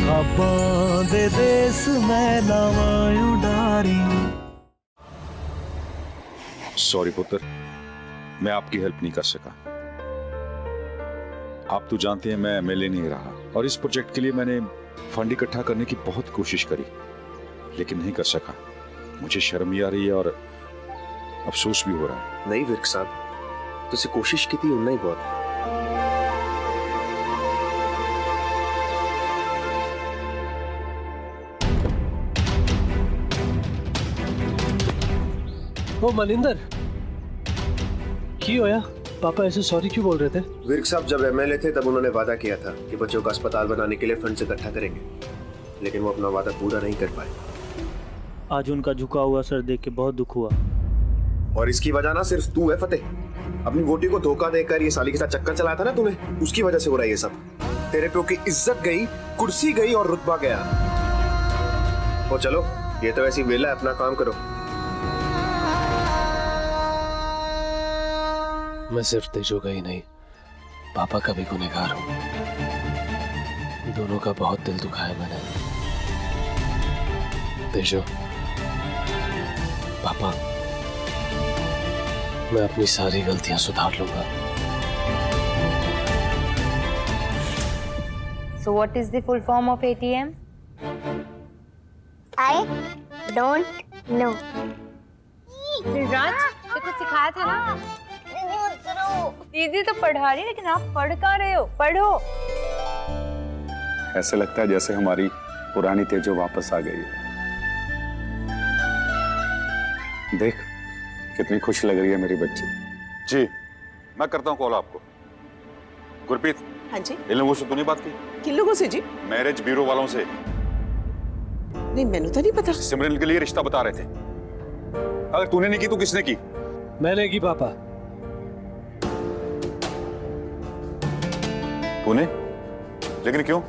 खाबां दे देस मैं लावां उडारी। सॉरी पुत्र, मैं आपकी हेल्प नहीं कर सका। आप तो जानते हैं मैं एमएलए नहीं रहा, और इस प्रोजेक्ट के लिए मैंने फंड इकट्ठा करने की बहुत कोशिश करी, लेकिन नहीं कर सका। मुझे शर्म भी आ रही है और अफसोस भी हो रहा है। नहीं विर्क साहब, तुसी कोशिश की थी उन्ना ही बहुत है। ओ मनिंदर, की होया? पापा ऐसे सॉरी क्यों बोल रहे थे? विर्क साहब जब एमएलए थे तब उन्होंने वादा किया था कि बच्चों का अस्पताल बनाने के लिए फंड इकट्ठा करेंगे, लेकिन वो अपना वादा पूरा नहीं कर पाए। आज उनका झुका हुआ सर देख के बहुत दुख हुआ। और इसकी वजह ना सिर्फ तू है फतेह। अपनी वोटी को धोखा देकर ये साली के साथ चक्कर चलाया था ना तूने, उसकी वजह से हो रहा है ये सब। तेरे प्यो की इज्जत गई, कुर्सी गई और रुतबा गया। और चलो, ये तो ऐसी वेला है, अपना काम करो। मैं सिर्फ तेजो का ही नहीं, पापा का भी गुनहगार हूँ। दोनों का बहुत दिल दुखाया मैंने। तेजो, पापा, मैं अपनी सारी गलतियां सुधार लूंगा। So what is the full form of ATM? I don't know. राज, तो कुछ सिखाया था ना? दीदी तो पढ़ा रही है, लेकिन आप पढ़ कहाँ रहे हो? पढ़ो। ऐसे लगता है जैसे हमारी पुरानी तेजो वापस आ गई है। देख कितनी खुश लग रही है मेरी बच्ची। जी मैं करता हूँ कॉल आपको। गुरप्रीत, हाँ जी, इन लोगों से तूने बात की? किन लोगों से जी? मैरिज ब्यूरो वालों से। नहीं, मैंने तो नहीं पता। सिमरन के लिए रिश्ता बता रहे थे। अगर तूने नहीं की तो किसने की? मैंने की पापा। तूने? लेकिन क्यों?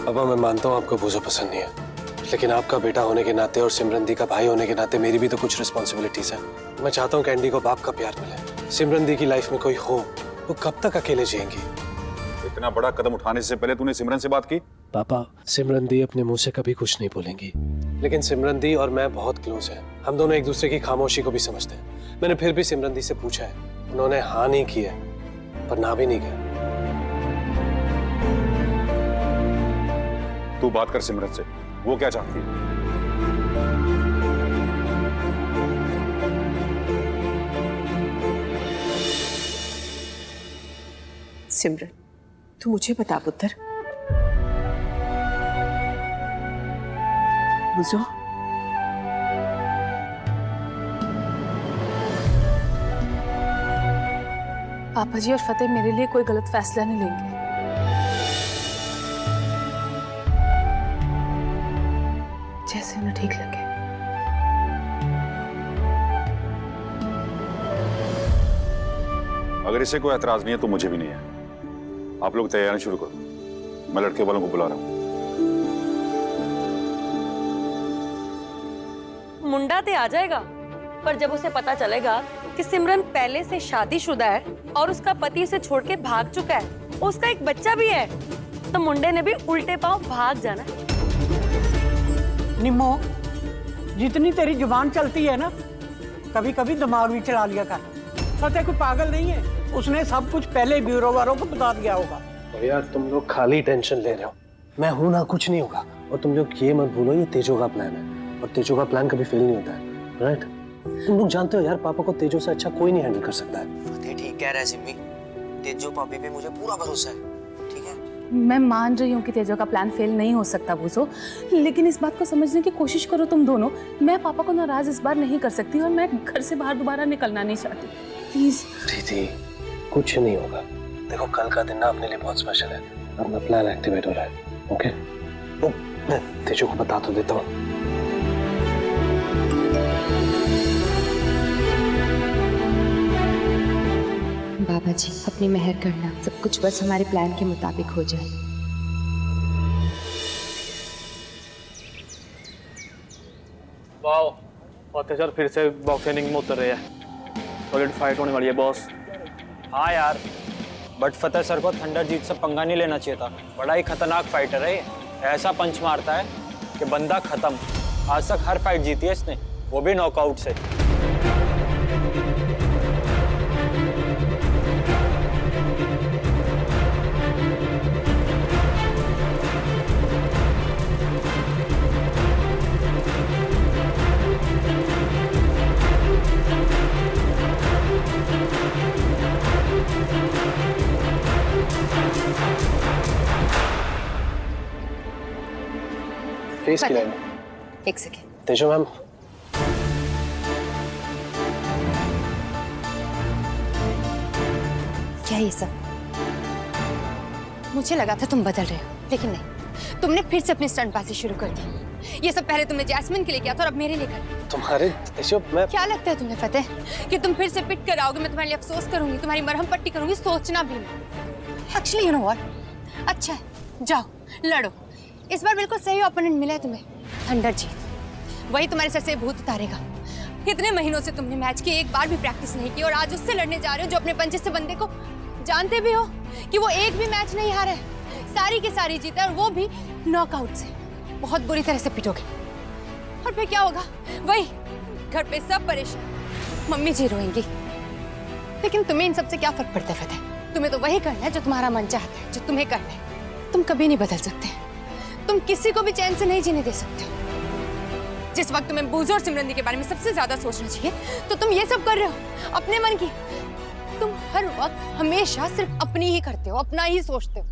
पापा मैं मानता हूँ आपको भूजो पसंद नहीं है, लेकिन आपका बेटा होने के नाते और सिमरन दी का भाई होने के नाते मेरी भी तो कुछ रिस्पॉन्सिबिलिटीज है। मैं चाहता हूँ कैंडी को बाप का प्यार मिले, सिमरन दी की लाइफ में कोई हो। वो कब तक अकेले जिएंगी? इतना बड़ा कदम उठाने से पहले तूने सिमरन से बात की? पापा सिमरन दी अपने मुंह से कभी कुछ नहीं बोलेंगी, लेकिन सिमरन दी और मैं बहुत क्लोज हैं। हम दोनों एक दूसरे की खामोशी को भी समझते हैं। मैंने फिर भी सिमरन दी से पूछा है, उन्होंने हाँ नहीं की है, पर ना भी नहीं किया। तू बात कर सिमरन से, वो क्या चाहती है? सिमरन, तू मुझे बता पुत्र। बुझो, पापा जी और फतेह मेरे लिए कोई गलत फैसला नहीं लेंगे। जैसे उन्हें ठीक लगे। अगर इसे कोई एतराज नहीं है तो मुझे भी नहीं है। आप लोग तैयारी शुरू करो, मैं लड़के वालों को बुला रहा हूं। मुंडा ते आ जाएगा, पर जब उसे पता चलेगा कि सिमरन पहले से शादीशुदा है और उसका पति उसे छोड़ के भाग चुका है, उसका एक बच्चा भी है, तो मुंडे ने भी उल्टे पांव भाग जाना। निम्मो, जितनी तेरी जुबान चलती है ना, कभी कभी दिमाग भी चला लिया कर। फतेह कोई पागल नहीं है, उसने सब कुछ पहले ब्यूरो वालों को बता दिया होगा। तो यार तुम लोग खाली टेंशन ले रहे हो, मैं हूं ना, कुछ नहीं होगा। और तुम लोग ये मत भूलो ये तेजो का प्लान है, और तेजो का प्लान कभी फेल नहीं होता है, राइट? तुम लोग जानते हो यार, पापा को तेजो से अच्छा कोई नहीं हैंडल कर सकता है। फतेह ठीक कह रहा है सिम्मी, तेजो पापी पे मुझे पूरा भरोसा है। ठीक है, मैं मान रही हूँ कि तेजो का प्लान फेल नहीं हो सकता भूसो, लेकिन इस बात को समझने की कोशिश करो तुम दोनों। मैं पापा को नाराज इस बार नहीं कर सकती, और मैं घर से बाहर दोबारा निकलना नहीं चाहती। प्लीज दीदी, कुछ नहीं होगा। देखो कल का दिन ना अपने लिए बहुत स्पेशल है, अपना प्लान एक्टिवेट हो रहा है। ओके, मैं तेजो को बता तो देता हूँ। बाबा जी अपनी मेहर करना, सब कुछ बस हमारे प्लान के मुताबिक हो जाए। वाओ, फतेह सर फिर से बॉक्सिंग में उतर रहे हैं। सॉलिड फाइट होने वाली है बॉस। हाँ यार, बट फतेह सर को थंडरजीत से पंगा नहीं लेना चाहिए था। बड़ा ही खतरनाक फाइटर है ये। ऐसा पंच मारता है कि बंदा खत्म। आज तक हर फाइट जीती है इसने, वो भी नॉकआउट से। फेस पता क्लियर। एक सेकेंड। तेजो मैम, क्या ये सब? मुझे लगा था तुम बदल रहे हो, लेकिन नहीं, तुमने फिर से अपनी स्टंटबाजी शुरू कर दी। ये सब पहले तुमने जैस्मिन के लिए किया था और अब मेरे लिए कर रहे हो। तुम्हारे तेजो मैं क्या लगता है तुम्हें फतेह कि तुम फिर से पिट कर आओगे, मैं तुम्हारे लिए अफसोस करूंगी, तुम्हारी मरहम पट्टी करूंगी, सोचना भी नहीं। एक्चुअली यू नो व्हाट, अच्छा है, जाओ लड़ो। इस बार बिल्कुल सही ओपोनेंट मिला है तुम्हें, थंडरजीत। वही तुम्हारे सर से भूत उतारेगा। इतने महीनों से तुमने मैच की एक बार भी प्रैक्टिस नहीं की और आज उससे लड़ने जा रहे हो जो अपने पंचे से बंदे को जानते भी हो कि वो एक भी मैच नहीं हारा है, सारी की सारी जीता है, और वो भी नॉकआउट से। बहुत बुरी तरह से पिटोगे और फिर क्या होगा? वही घर पे सब परेशान, मम्मी जी रोएंगी। लेकिन तुम्हें इन सबसे क्या फर्क पड़ता है फतेह? तुम्हें तो वही करना है जो तुम्हारा मन चाहता है, जो तुम्हें करना है। तुम कभी नहीं बदल सकते, तुम किसी को भी चैन से नहीं जीने दे सकते। जिस वक्त तुम्हें बूजो और सिमरन दी के बारे में सबसे ज्यादा सोचना चाहिए, तो तुम ये सब कर रहे हो अपने मन की। तुम हर वक्त हमेशा सिर्फ अपनी ही करते हो, अपना ही सोचते हो।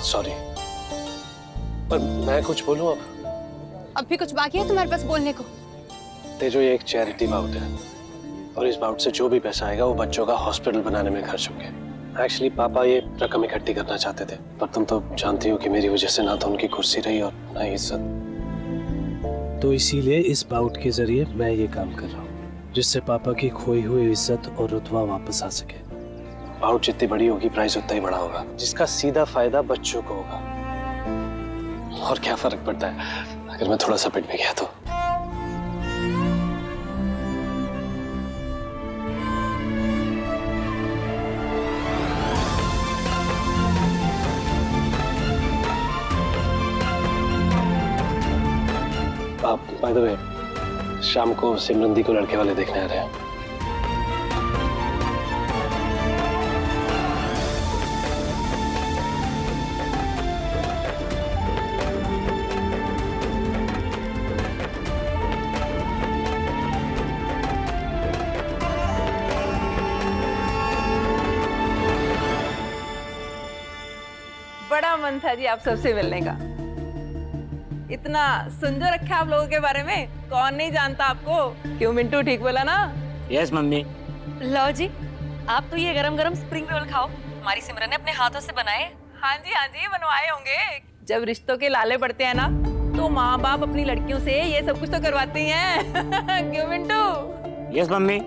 सॉरी, पर मैं कुछ बोलूं अब भी कुछ बाकी है तुम्हारे पास बोलने को? तेजो, ये एक चैरिटी बाउट है और इस बाउट से जो भी पैसा आएगा वो बच्चों का हॉस्पिटल बनाने में खर्च होंगे। एक्चुअली पापा ये रकम इकट्ठी करना चाहते थे, पर तुम तो जानती हो कि मेरी वजह से ना तो उनकी कुर्सी रही और ना ही इज्जत। तो इसीलिए इस बाउट के जरिए मैं ये काम कर रहा हूँ, जिससे पापा की खोई हुई इज्जत और रुतबा वापस आ सके। बाउट जितनी बड़ी होगी, प्राइस उतना ही बड़ा होगा, जिसका सीधा फायदा बच्चों को होगा। और क्या फर्क पड़ता है अगर मैं थोड़ा सा पिट भी गया तो? आप बाय द वे शाम को सिमरन दी को लड़के वाले देखने आ रहे हैं। बड़ा मन था जी आप सबसे मिलने का। इतना सुन जो रखा आप लोगों के बारे में, कौन नहीं जानता आपको। क्यों मिंटू, ठीक बोला ना? Yes mummy. लो जी, आप तो ये गरम गरम स्प्रिंग रोल खाओ, हमारी सिमरन ने अपने हाथों से बनाए। हाँ जी बनवाए होंगे। जब रिश्तों के लाले पड़ते हैं ना, तो माँ बाप अपनी लड़कियों से ये सब कुछ तो करवाती हैं। क्यों मिंटू? Yes mummy.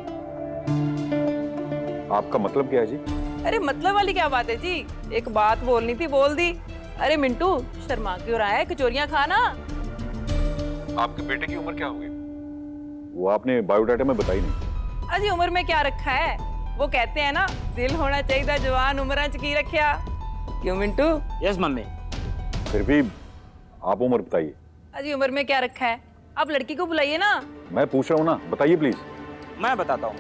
आपका मतलब क्या है जी? अरे मतलब वाली क्या बात है जी, एक बात बोलनी थी बोल दी। अरे मिंटू, शर्मा क्यों रहा है, कचौरियां खाना। आपके बेटे की उम्र क्या होगी? वो आपने बायोडाटा में बताई नहीं। अजी उम्र में क्या रखा है, वो कहते हैं ना दिल होना चाहिए जवान उम्र च की रखिया। क्यों मिंटू? Yes mummy. फिर भी आप उम्र बताइए। अजी उम्र में क्या रखा है, आप लड़की को बुलाइए ना। मैं पूछ रहा हूँ ना, बताइए प्लीज। मैं बताता हूँ।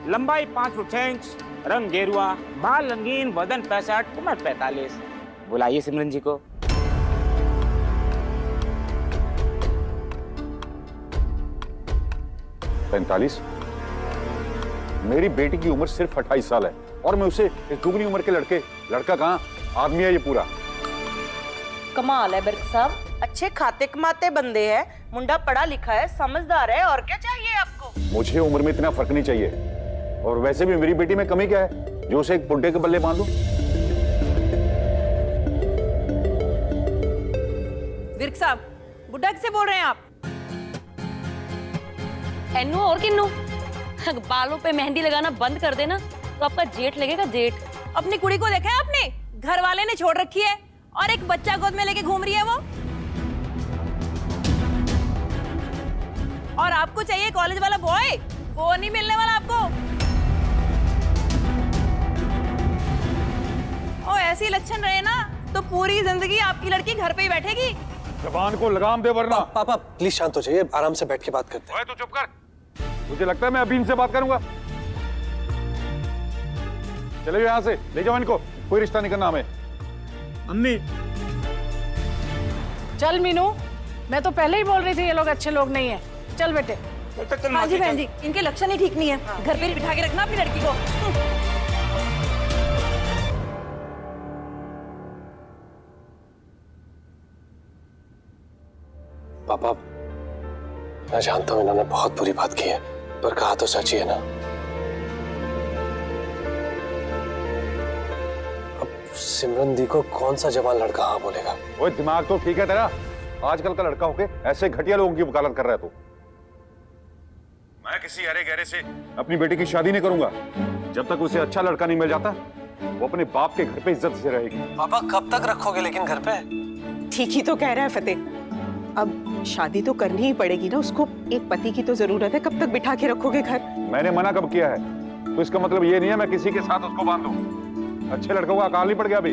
लंबाई 5 फुट 6 इंच, रंग गेरुआ, बाल रंगीन, वजन 65, उम्र 45। बुलाइए सिमरन जी को। पैंतालीस? मेरी बेटी की उम्र सिर्फ 28 साल है और मैं उसे इस दुगनी उम्र के लड़का कहाँ, आदमी है ये पूरा। कमाल है बिर्क साहब, अच्छे खाते कमाते बंदे हैं, मुंडा पढ़ा लिखा है, समझदार है, और क्या चाहिए आपको? मुझे उम्र में इतना फर्क नहीं चाहिए, और वैसे भी मेरी बेटी में कमी क्या है जो उसे एक बुड्ढे के बल्ले बांधूं? बिर्क साहब, बुड्ढा किसे बोल रहे हैं आप? एन्नू और किन्नू, बालों पे मेहंदी लगाना बंद कर देना तो आपका जेठ लगेगा जेठ। अपनी कुड़ी को देखा है आपने? घर वाले ने छोड़ रखी है और एक बच्चा गोद में लेके घूम रही है वो। और आपको चाहिए कॉलेज वाला बॉय, वो नहीं मिलने वाला आपको। ओ ऐसी लक्षण रहे ना तो पूरी जिंदगी आपकी लड़की घर पे ही बैठेगी। जबान को लगाम दे वरना। पापा प्लीज शांत हो जाइए, आराम से बैठ के बात करते हैं। ओए तू चुप कर, मुझे लगता है मैं अभी इनसे बात करूंगा। चले जाओ यहाँ से, ले जाओ इनको, कोई रिश्ता नहीं करना हमें। अम्मी चल मीनू, मैं तो पहले ही बोल रही थी ये लोग अच्छे लोग नहीं है। चल बेटे। हाँ जी बहन जी, इनके लक्षण ही ठीक नहीं है। घर पे बिठा के रखना अपनी लड़की को। पापा मैं जानता हूँ इन्होंने बहुत बुरी बात की है, पर कहा तो सच ही है ना। अब सिमरन दी को कौन सा जवान लड़का हाँ बोलेगा? ओए दिमाग तो ठीक है तेरा, आजकल का लड़का होके ऐसे घटिया लोगों की वकालत कर रहा है तू। मैं किसी अरे गहरे से अपनी बेटी की शादी नहीं करूंगा जब तक उसे अच्छा लड़का नहीं मिल जाता। वो अपने बाप के घर पे इज्जत से रहेगी। पापा कब तक रखोगे लेकिन घर पे? ठीक ही तो कह रहा है फतेह, अब शादी तो करनी ही पड़ेगी ना उसको, एक पति की तो जरूरत है। कब तक बिठा के रखोगे घर? मैंने मना कब किया है? तो इसका मतलब ये नहीं है मैं किसी के साथ उसको बांध दूं। अच्छे लड़कों का अकाल नहीं पड़ गया अभी।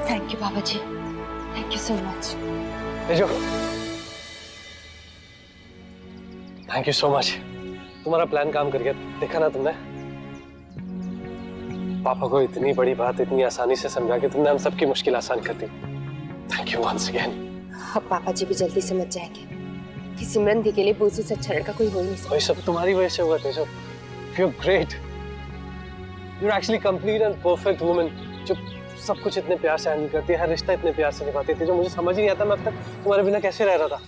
थैंक यू बाबा जी, thank you so much. Thank you so much. तुम्हारा प्लान काम कर गया, देखा ना तुमने? पापा को इतनी बड़ी बात इतनी आसानी से समझा के तुमने हम सबकी मुश्किल आसान कर दी। Thank you once again. अब पापा जी भी जल्दी समझ जाएंगे कि सिमरन दी के लिए बूसू से अच्छा लड़का कोई हो ही नहीं सकता। वही सब तुम्हारी वजह से हुआ तेजो। You're great. You're actually complete and perfect woman जो सब कुछ इतने प्यार से हैंडल करती है, हर रिश्ता इतने प्यार से निभाती थी, जो मुझे समझ ही नहीं आता मैं अब तक तुम्हारे बिना कैसे रह रहा था।